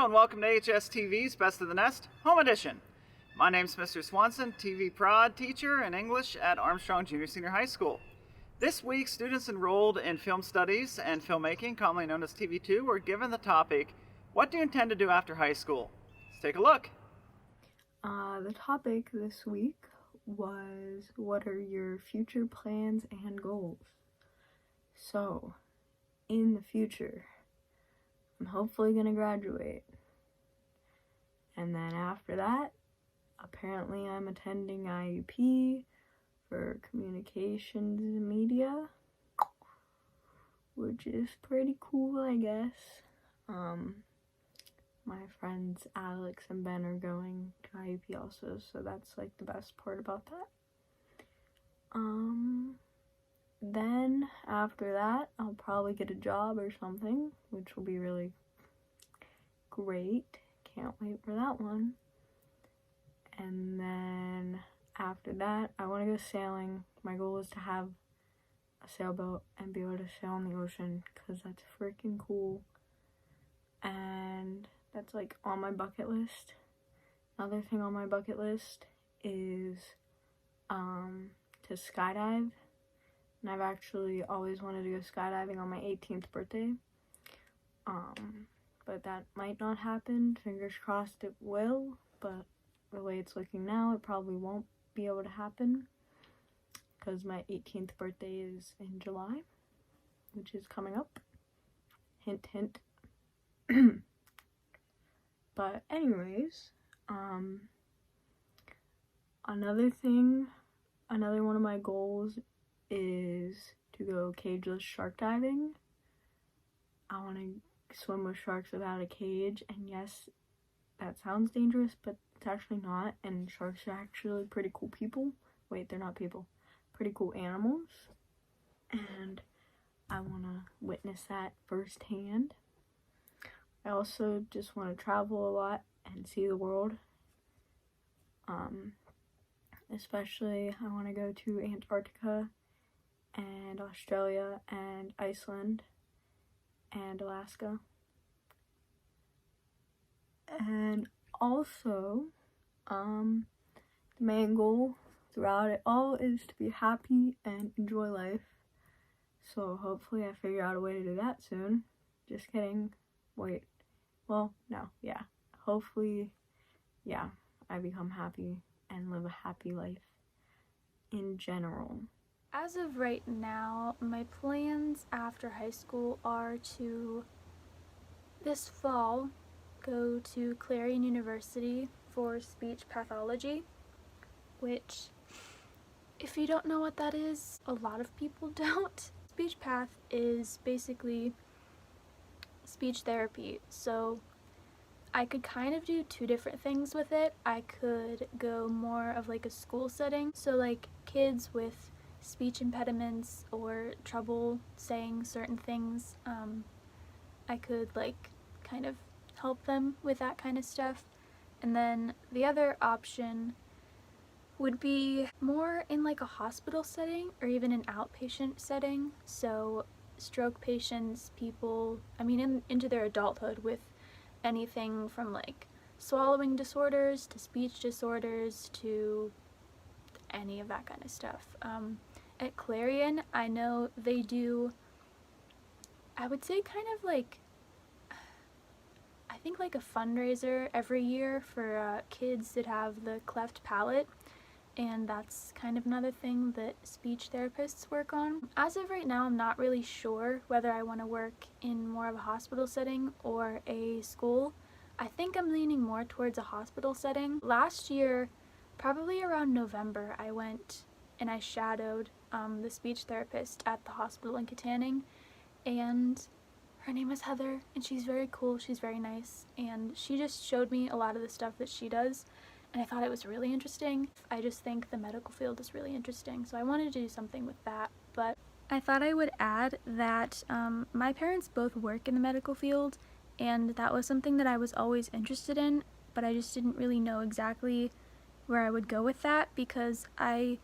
Hello and welcome to AHS-TV's Best of the Nest, Home Edition. My name's Mr. Swanson, TV Prod teacher in English at Armstrong Junior High School. This week, students enrolled in Film Studies and Filmmaking, commonly known as TV2, were given the topic, what do you intend to do after high school? Let's take a look. The topic this week was, what are your future plans and goals? So, in the future, I'm hopefully going to graduate. And then after that, apparently I'm attending IUP for communications and media, which is pretty cool, I guess. My friends Alex and Ben are going to IUP also, so that's like the best part about that. Then after that, I'll probably get a job or something, which will be really great. Can't wait for that one. And then after that, I want to go sailing. My goal is to have a sailboat and be able to sail on the ocean, because that's freaking cool. And that's like on my bucket list. Another thing on my bucket list is to skydive. And I've actually always wanted to go skydiving on my 18th birthday. But that might not happen. Fingers crossed it will, but the way it's looking now, it probably won't be able to happen, because my 18th birthday is in July, which is coming up. Hint, hint. But anyways, another one of my goals is to go cageless shark diving. I want to swim with sharks without a cage, and yes, that sounds dangerous, but it's actually not, and sharks are actually pretty cool people. Wait, they're not people. Pretty cool animals, and I want to witness that firsthand. I also just want to travel a lot and see the world. Especially I want to go to Antarctica and Australia and Iceland and Alaska. And also, the main goal throughout it all is to be happy and enjoy life. So hopefully I figure out a way to do that soon. Just kidding. Wait. Well, no, yeah. Hopefully, yeah, I become happy and live a happy life in general. As of right now, my plans after high school are to, this fall, go to Clarion University for speech pathology, which, if you don't know what that is, a lot of people don't. Speech path is basically speech therapy, so I could kind of do two different things with it. I could go more of like a school setting, so like kids with speech impediments or trouble saying certain things, I could like kind of help them with that kind of stuff. And then the other option would be more in like a hospital setting or even an outpatient setting, so stroke patients, people, into their adulthood with anything from like swallowing disorders to speech disorders to any of that kind of stuff. At Clarion, I know they do, I would say kind of like, I think like a fundraiser every year for kids that have the cleft palate, and that's kind of another thing that speech therapists work on. As of right now, I'm not really sure whether I want to work in more of a hospital setting or a school. I think I'm leaning more towards a hospital setting. Last year, probably around November, I went and I shadowed the speech therapist at the hospital in Katanning, and her name is Heather, and she's very cool, she's very nice, and she just showed me a lot of the stuff that she does, and I thought it was really interesting. I just think the medical field is really interesting, so I wanted to do something with that. But I thought I would add that my parents both work in the medical field, and that was something that I was always interested in, but I just didn't really know exactly where I would go with that, because I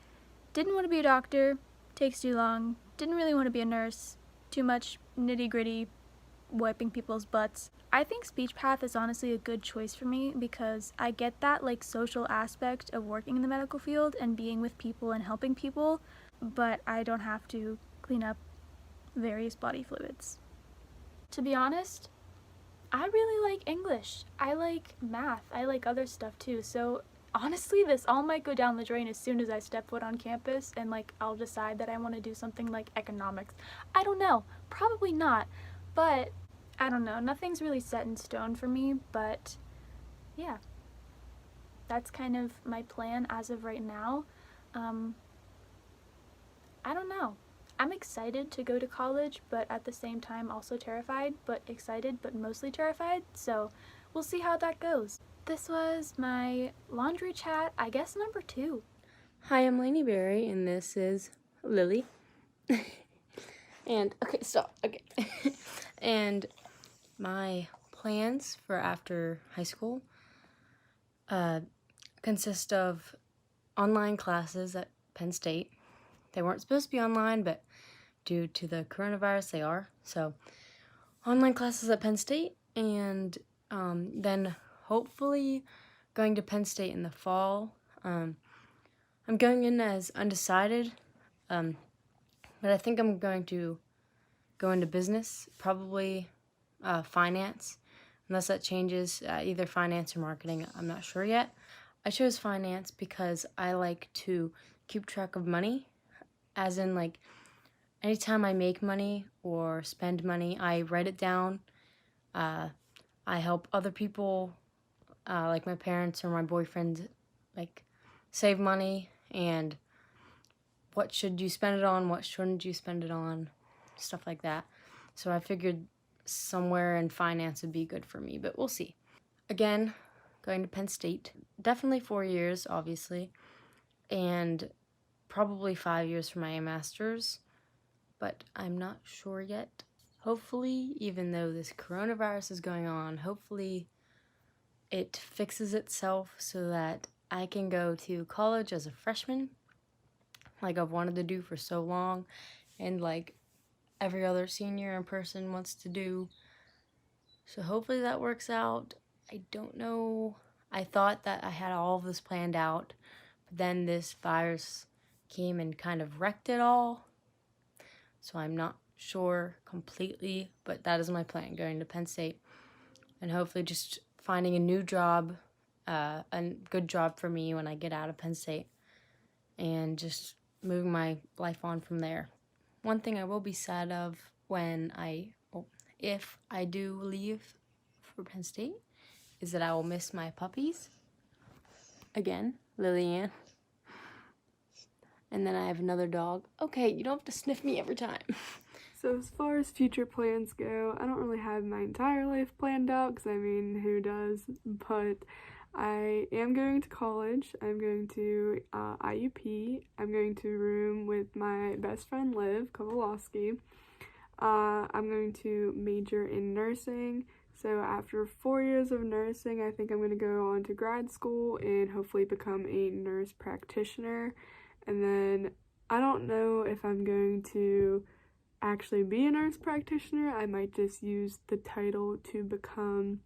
didn't want to be a doctor, takes too long, didn't really want to be a nurse, too much nitty-gritty wiping people's butts. I think speech path is honestly a good choice for me because I get that like social aspect of working in the medical field and being with people and helping people, but I don't have to clean up various body fluids. To be honest, I really like English. I like math. I like other stuff too. So honestly, this all might go down the drain as soon as I step foot on campus and like I'll decide that I want to do something like economics. I don't know. Probably not. But I don't know. Nothing's really set in stone for me, but yeah. That's kind of my plan as of right now. I don't know. I'm excited to go to college, but at the same time also terrified, but excited, but mostly terrified, so we'll see how that goes. This was my laundry chat, I guess number 2. Hi, I'm Laini Berry, and this is Lily. And, and my plans for after high school consist of online classes at Penn State. They weren't supposed to be online, but due to the coronavirus, they are. So, online classes at Penn State, and then hopefully going to Penn State in the fall. I'm going in as undecided, but I think I'm going to go into business, probably finance, unless that changes, either finance or marketing. I'm not sure yet. I chose finance because I like to keep track of money, as in like anytime I make money or spend money, I write it down. I help other people, like my parents or my boyfriend, like save money and what should you spend it on, what shouldn't you spend it on, stuff like that. So I figured somewhere in finance would be good for me, but we'll see. Again, going to Penn State, definitely 4 years, obviously, and probably 5 years for my master's, but I'm not sure yet. Hopefully, even though this coronavirus is going on, hopefully it fixes itself so that I can go to college as a freshman, like I've wanted to do for so long, and like every other senior in person wants to do. So hopefully that works out. I don't know. I thought that I had all of this planned out, but then this virus came and kind of wrecked it all. So I'm not sure completely, but that is my plan, going to Penn State and hopefully just finding a new job, a good job for me when I get out of Penn State, and just moving my life on from there. One thing I will be sad of if I do leave for Penn State is that I will miss my puppies. Again, Lillian. And then I have another dog. Okay, you don't have to sniff me every time. So as far as future plans go, I don't really have my entire life planned out, because I mean, who does? But I am going to college. I'm going to IUP. I'm going to room with my best friend Liv Kovalovsky. I'm going to major in nursing. So after 4 years of nursing, I think I'm going to go on to grad school and hopefully become a nurse practitioner. And then I don't know if I'm going to actually be a nurse practitioner. I might just use the title to become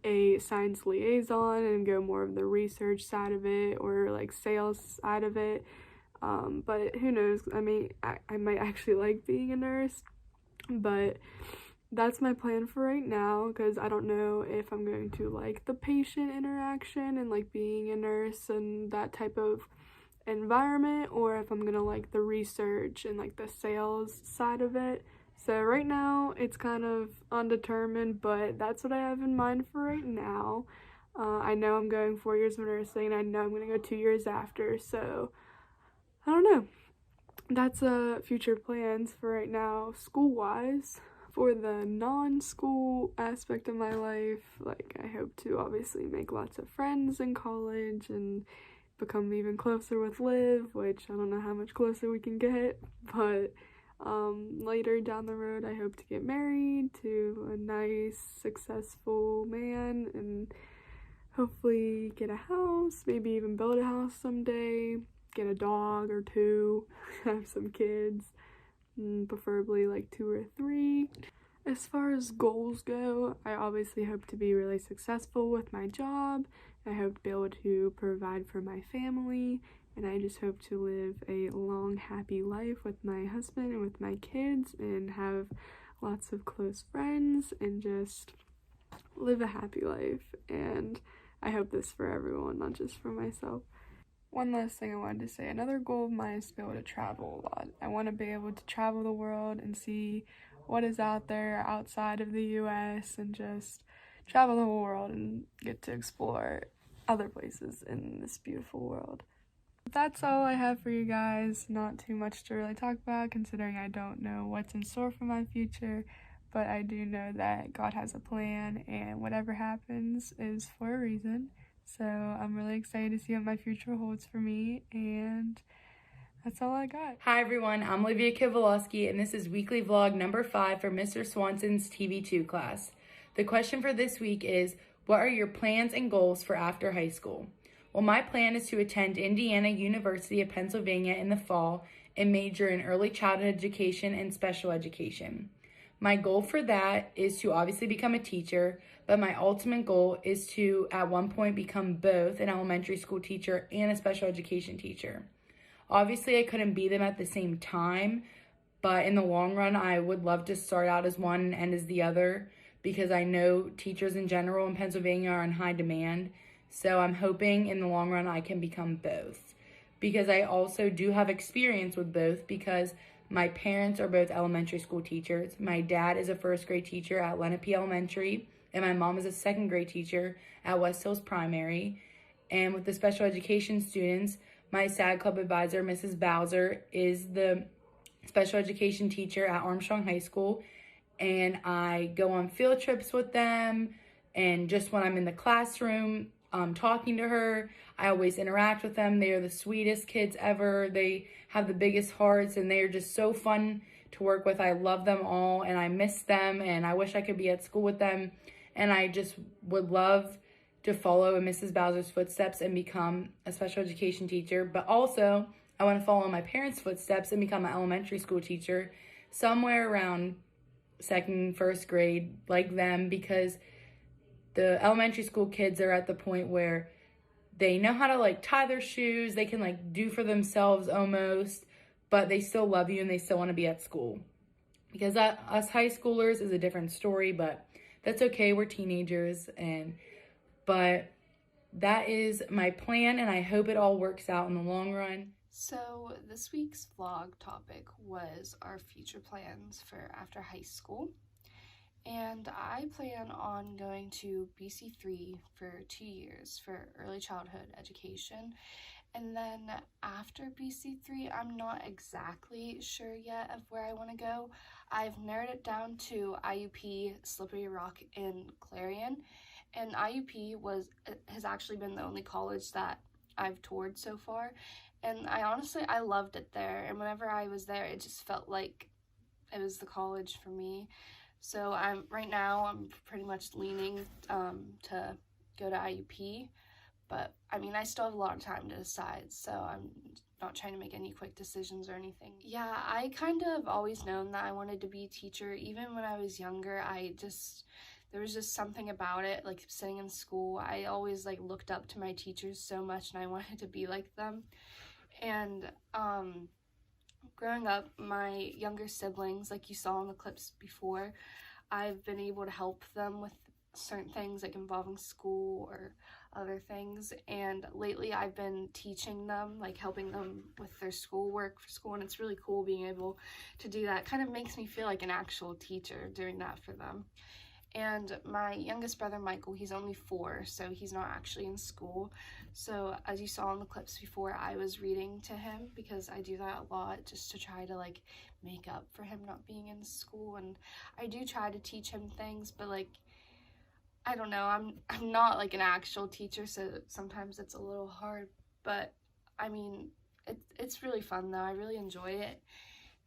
a science liaison and go more of the research side of it, or like sales side of it. But who knows? I mean, I might actually like being a nurse, but that's my plan for right now, because I don't know if I'm going to like the patient interaction and like being a nurse and that type of environment, or if I'm gonna like the research and like the sales side of it. So right now it's kind of undetermined, but that's what I have in mind for right now. I know I'm going 4 years of nursing, and I know I'm gonna go 2 years after, so I don't know. That's future plans for right now, school-wise. For the non-school aspect of my life, like I hope to obviously make lots of friends in college and become even closer with Liv, which I don't know how much closer we can get, but later down the road I hope to get married to a nice, successful man and hopefully get a house, maybe even build a house someday, get a dog or 2, have some kids, preferably like 2 or 3. As far as goals go, I obviously hope to be really successful with my job. I hope to be able to provide for my family, and I just hope to live a long, happy life with my husband and with my kids and have lots of close friends and just live a happy life. And I hope this for everyone, not just for myself. One last thing I wanted to say, another goal of mine is to be able to travel a lot. I want to be able to travel the world and see what is out there outside of the US and just travel the whole world and get to explore other places in this beautiful world. That's all I have for you guys. Not too much to really talk about considering I don't know what's in store for my future, but I do know that God has a plan and whatever happens is for a reason. So I'm really excited to see what my future holds for me, and that's all I got. Hi everyone, I'm Olivia Kovalovsky, and this is weekly vlog number 5 for Mr. Swanson's TV2 class. The question for this week is, what are your plans and goals for after high school? Well, my plan is to attend Indiana University of Pennsylvania in the fall and major in early childhood education and special education. My goal for that is to obviously become a teacher, but my ultimate goal is to at one point become both an elementary school teacher and a special education teacher. Obviously, I couldn't be them at the same time, but in the long run, I would love to start out as one and end as the other because I know teachers in general in Pennsylvania are in high demand. So I'm hoping in the long run I can become both because I also do have experience with both because my parents are both elementary school teachers. My dad is a first grade teacher at Lenape Elementary, and my mom is a second grade teacher at West Hills Primary. And with the special education students, my SAG Club advisor, Mrs. Bowser, is the special education teacher at Armstrong High School. And I go on field trips with them. And just when I'm in the classroom talking to her, I always interact with them. They are the sweetest kids ever. They have the biggest hearts, and they are just so fun to work with. I love them all, and I miss them, and I wish I could be at school with them. And I just would love to follow in Mrs. Bowser's footsteps and become a special education teacher. But also, I want to follow in my parents' footsteps and become an elementary school teacher somewhere around second, first grade like them, because the elementary school kids are at the point where they know how to like tie their shoes, they can like do for themselves almost, but they still love you and they still want to be at school. Because that, us high schoolers is a different story, but that's okay, we're teenagers. But that is my plan, and I hope it all works out in the long run. So this week's vlog topic was our future plans for after high school. And I plan on going to BC3 for 2 years for early childhood education. And then after BC3, I'm not exactly sure yet of where I want to go. I've narrowed it down to IUP, Slippery Rock, and Clarion. And IUP has actually been the only college that I've toured so far. And I loved it there. And whenever I was there, it just felt like it was the college for me. So right now I'm pretty much leaning to go to IUP, but I mean I still have a lot of time to decide, so I'm not trying to make any quick decisions or anything. Yeah, I kind of always known that I wanted to be a teacher. Even when I was younger, there was just something about it, like sitting in school. I always like looked up to my teachers so much, and I wanted to be like them. And growing up, my younger siblings, like you saw in the clips before, I've been able to help them with certain things like involving school or other things. And lately I've been teaching them, like helping them with their schoolwork for school, and it's really cool being able to do that. It kind of makes me feel like an actual teacher doing that for them. And my youngest brother, Michael, he's only 4, so he's not actually in school. So as you saw in the clips before, I was reading to him because I do that a lot just to try to like make up for him not being in school. And I do try to teach him things, but like, I don't know, I'm not like an actual teacher, so sometimes it's a little hard. But I mean, it's really fun though. I really enjoy it.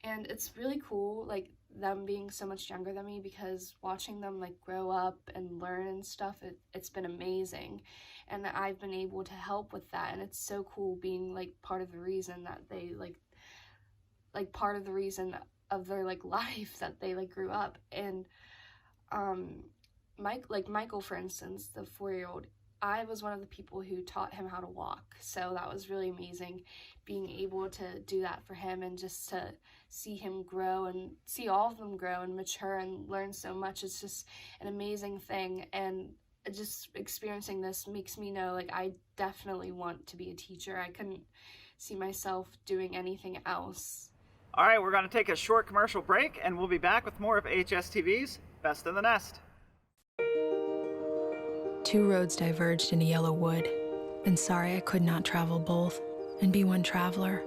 And it's really cool, like, them being so much younger than me, because watching them like grow up and learn and stuff, it's been amazing, and I've been able to help with that. And it's so cool being like part of the reason that they like part of the reason of their like life that they like grew up. And Michael, for instance, the 4-year-old, I was one of the people who taught him how to walk. So that was really amazing, being able to do that for him, and just to see him grow and see all of them grow and mature and learn so much. It's just an amazing thing. And just experiencing this makes me know, like, I definitely want to be a teacher. I couldn't see myself doing anything else. All right, we're going to take a short commercial break, and we'll be back with more of AHS-TV's Best of the Nest. Two roads diverged in a yellow wood, and sorry I could not travel both and be one traveler.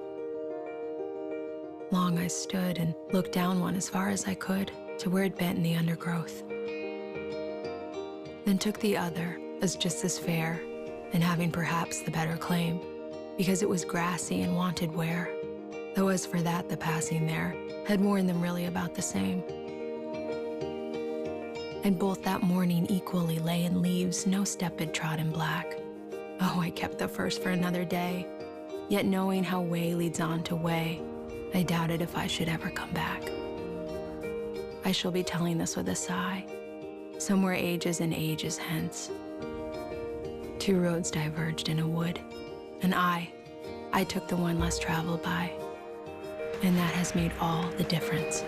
Long I stood and looked down one as far as I could to where it bent in the undergrowth. Then took the other as just as fair, and having perhaps the better claim, because it was grassy and wanted wear, though as for that the passing there had worn them really about the same. And both that morning equally lay in leaves no step had trod in black. Oh, I kept the first for another day, yet knowing how way leads on to way, I doubted if I should ever come back. I shall be telling this with a sigh, somewhere ages and ages hence. Two roads diverged in a wood, and I took the one less traveled by, and that has made all the difference.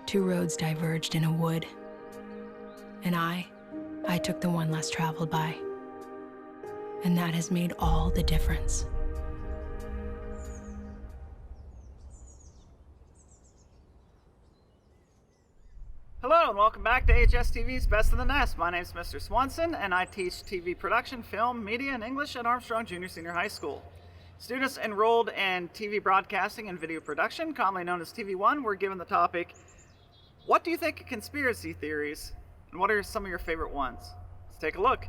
Two roads diverged in a wood, and I took the one less traveled by, and that has made all the difference. Hello and welcome back to AHS-TV's Best of the Nest. My name is Mr. Swanson, and I teach TV production, film, media, and English at Armstrong Junior High School. Students enrolled in TV broadcasting and video production, commonly known as TV1, were given the topic, what do you think of conspiracy theories, and what are some of your favorite ones? Let's take a look.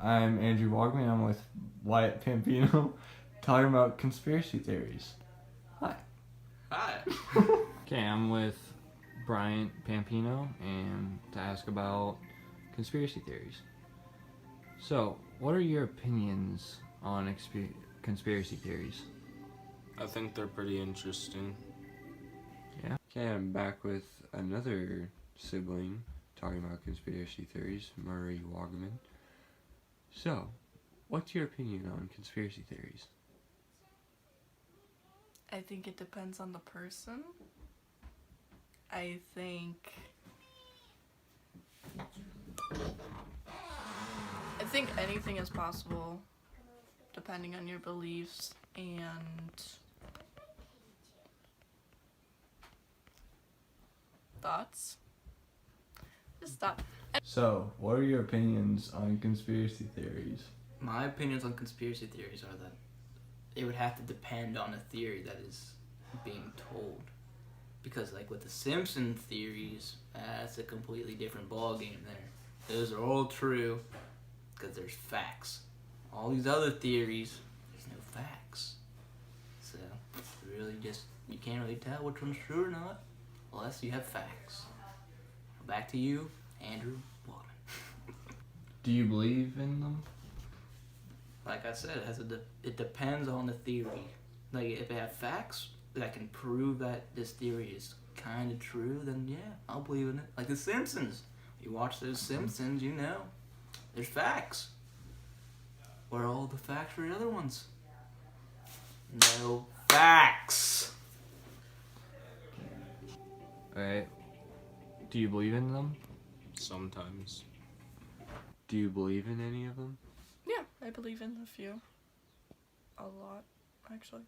I'm Andrew Waugaman. I'm with Wyatt Pampino, talking about conspiracy theories. Hi. Hi. Okay, I'm with Bryant Pampino, and to ask about conspiracy theories. So, what are your opinions on conspiracy theories? I think they're pretty interesting. Yeah. Okay, I'm back with another sibling talking about conspiracy theories, Murray Waugaman. So, what's your opinion on conspiracy theories? I think it depends on the person. I think anything is possible depending on your beliefs and thoughts. Just thought. So, what are your opinions on conspiracy theories? My opinions on conspiracy theories are that it would have to depend on a theory that is being told. Because like with the Simpson theories, that's a completely different ballgame there. Those are all true because there's facts. All these other theories, there's no facts. So really just, you can't really tell which one's true or not unless you have facts. Back to you, Andrew Waterman. Do you believe in them? Like I said, it depends on the theory. Like if it have facts that can prove that this theory is kind of true, then yeah, I'll believe in it. Like the Simpsons. You watch those Simpsons, you know, there's facts. Where are all the facts for the other ones? No facts. Alright. Do you believe in them? Sometimes. Do you believe in any of them? Yeah, I believe in a few. A lot, actually.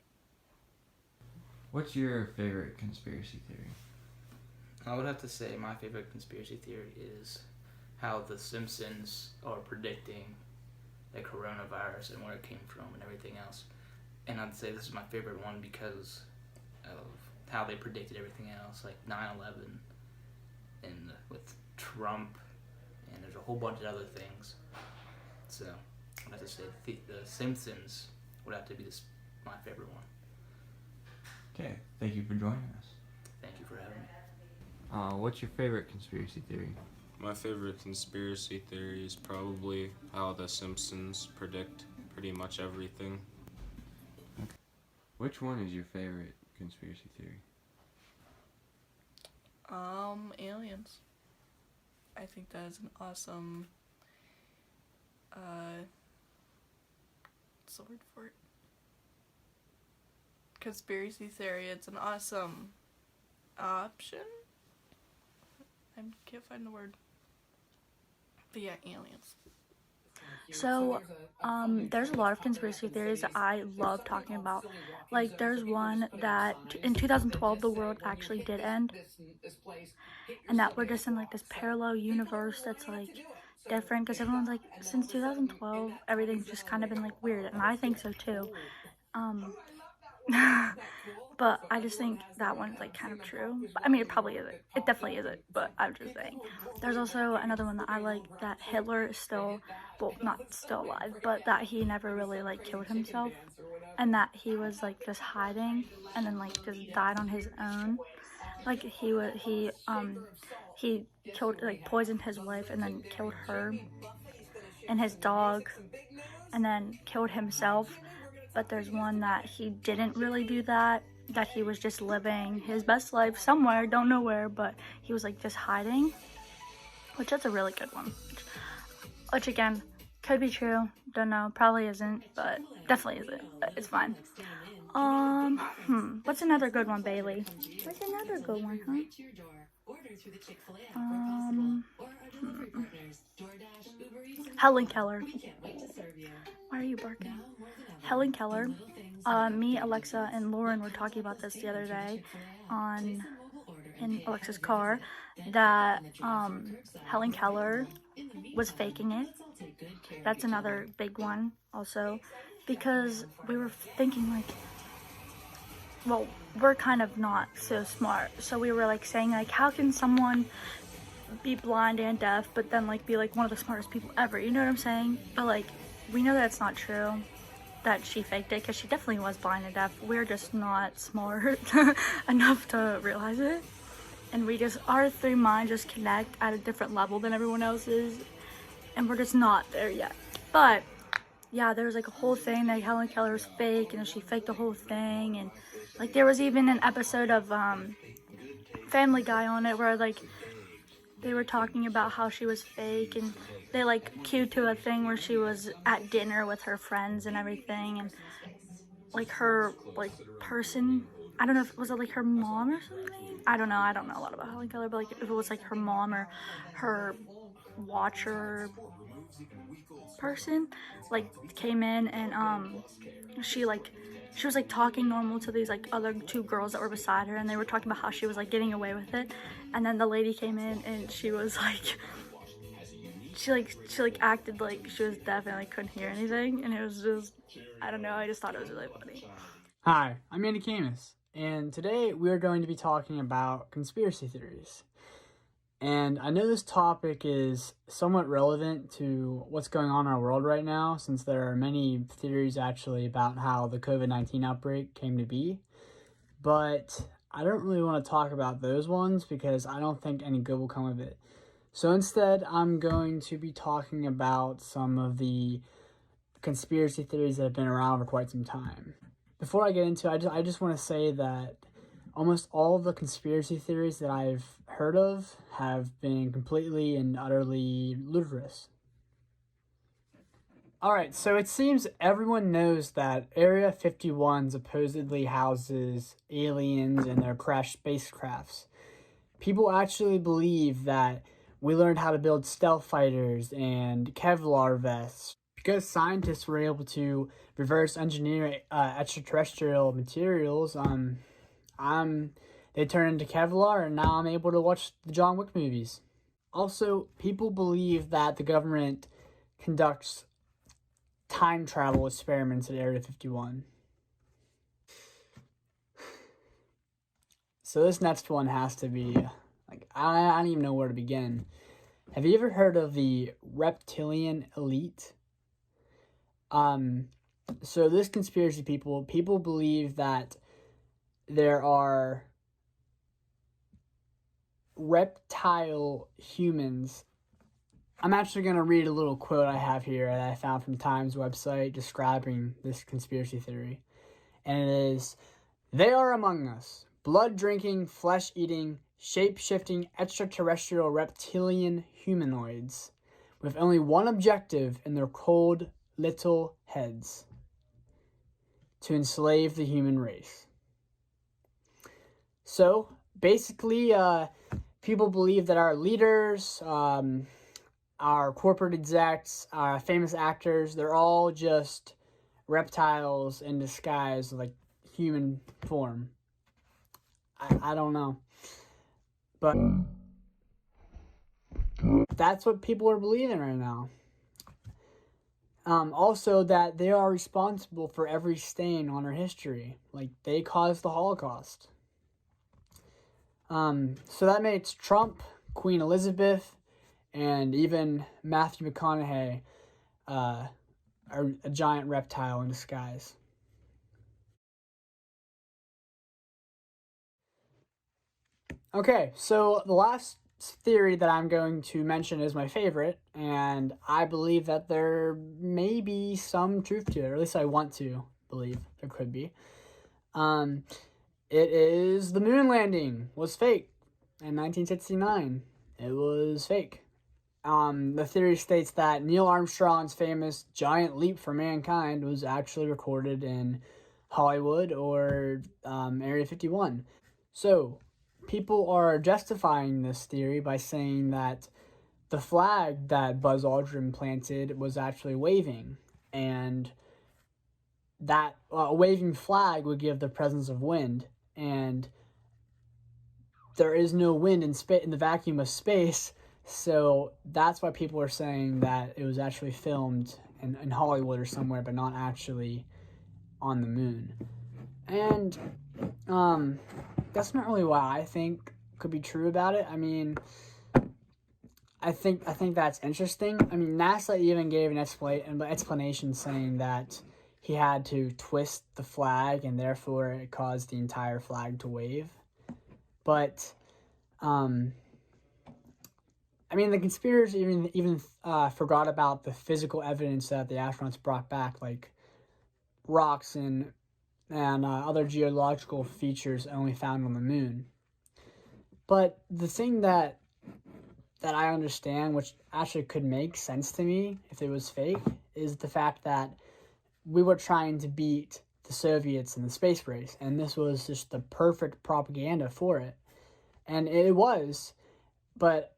What's your favorite conspiracy theory? I would have to say my favorite conspiracy theory is how the Simpsons are predicting the coronavirus and where it came from and everything else. And I'd say this is my favorite one because of how they predicted everything else, like 9/11 and with Trump, and there's a whole bunch of other things. So I'd have to say the Simpsons would have to be my favorite one. Okay, thank you for joining us. Thank you for having me. What's your favorite conspiracy theory? My favorite conspiracy theory is probably how the Simpsons predict pretty much everything. Okay. Which one is your favorite conspiracy theory? Aliens. I think that is an awesome, what's the word for it? Conspiracy theory. It's an awesome option. I can't find the word. But yeah, aliens. So, there's a lot of conspiracy theories that I love talking about. Like, there's one that in 2012 the world actually did end, and that we're just in like this parallel universe that's like different, because everyone's like, since 2012 everything's just kind of been like weird, and I think so too. But I just think that one's like kind of true. I mean, it probably isn't. It definitely isn't, but I'm just saying. There's also another one that I like, that Hitler is still, well, not still alive, but that he never really like killed himself, and that he was like just hiding and then like just died on his own. Like he killed, like poisoned his wife and then killed her and his dog and then killed himself. But there's one that he didn't really do that he was just living his best life somewhere, don't know where, but he was like just hiding, which that's a really good one. Which again, could be true, don't know, probably isn't, but definitely isn't, but it's fine. What's another good one, Bailey? What's another good one, huh? Helen Keller. Why are you barking? Helen Keller. Me, Alexa, and Lauren were talking about this the other day in Alexa's car, that Helen Keller was faking it. That's another big one also, because we were thinking like, well, we're kind of not so smart, so we were like saying like, how can someone be blind and deaf but then like be like one of the smartest people ever, you know what I'm saying? But like, we know that's not true, that she faked it, because she definitely was blind and deaf. We're just not smart enough to realize it, and we just, our three minds just connect at a different level than everyone else's, and we're just not there yet. But yeah, there was like a whole thing that Helen Keller was fake, and she faked the whole thing, and like there was even an episode of Family Guy on it where like they were talking about how she was fake, and they like cued to a thing where she was at dinner with her friends and everything, and like her like person, I don't know if was it like her mom or something, I don't know a lot about Helen Keller, but like if it was like her mom or her watcher person like came in, and she was like talking normal to these like other two girls that were beside her, and they were talking about how she was like getting away with it, and then the lady came in and she was like, she acted like she was deaf and like couldn't hear anything, and it was just, I don't know, I just thought it was really funny. Hi, I'm Andy Camus, and today we are going to be talking about conspiracy theories. And I know this topic is somewhat relevant to what's going on in our world right now, since there are many theories actually about how the COVID-19 outbreak came to be. But I don't really want to talk about those ones because I don't think any good will come of it. So instead, I'm going to be talking about some of the conspiracy theories that have been around for quite some time. Before I get into it, I just want to say that almost all of the conspiracy theories that I've heard of have been completely and utterly ludicrous. Alright, so it seems everyone knows that Area 51 supposedly houses aliens and their crashed spacecrafts. People actually believe that We learned how to build stealth fighters and Kevlar vests. Because scientists were able to reverse engineer extraterrestrial materials, they turned into Kevlar, and now I'm able to watch the John Wick movies. Also, people believe that the government conducts time travel experiments at Area 51. So this next one has to be, I don't even know where to begin. Have you ever heard of the reptilian elite? So this conspiracy people believe that there are reptile humans. I'm actually going to read a little quote I have here that I found from Times website describing this conspiracy theory. And it is, "They are among us, blood-drinking, flesh-eating, shape-shifting extraterrestrial reptilian humanoids with only one objective in their cold little heads: to enslave the human race." So basically, people believe that our leaders, our corporate execs, our famous actors, they're all just reptiles in disguise, like human form. I don't know. But that's what people are believing right now. Also, that they are responsible for every stain on our history. Like, they caused the Holocaust. So that makes Trump, Queen Elizabeth, and even Matthew McConaughey are a giant reptile in disguise. Okay, so the last theory that I'm going to mention is my favorite, and I believe that there may be some truth to it, or at least I want to believe there could be. It is the moon landing was fake in 1969. It was fake. The theory states that Neil Armstrong's famous giant leap for mankind was actually recorded in Hollywood or Area 51. So, people are justifying this theory by saying that the flag that Buzz Aldrin planted was actually waving, and that a waving flag would give the presence of wind, and there is no wind in the vacuum of space, so that's why people are saying that it was actually filmed in Hollywood or somewhere, but not actually on the moon. And that's not really what I think could be true about it. I mean, I think that's interesting. I mean, NASA even gave an explanation saying that he had to twist the flag and therefore it caused the entire flag to wave. But I mean, the conspirators even forgot about the physical evidence that the astronauts brought back, like rocks and other geological features only found on the moon. But the thing that I understand, which actually could make sense to me if it was fake, is the fact that we were trying to beat the Soviets in the space race, and this was just the perfect propaganda for it. And it was, but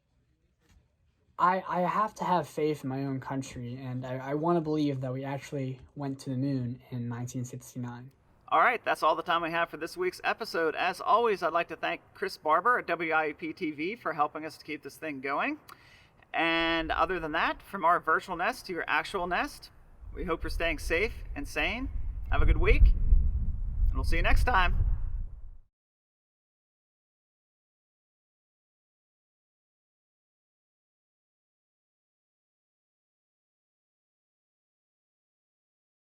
I have to have faith in my own country, and I want to believe that we actually went to the moon in 1969. All right, that's all the time we have for this week's episode. As always, I'd like to thank Chris Barber at WIUP-TV for helping us to keep this thing going. And other than that, from our virtual nest to your actual nest, we hope you're staying safe and sane. Have a good week, and we'll see you next time.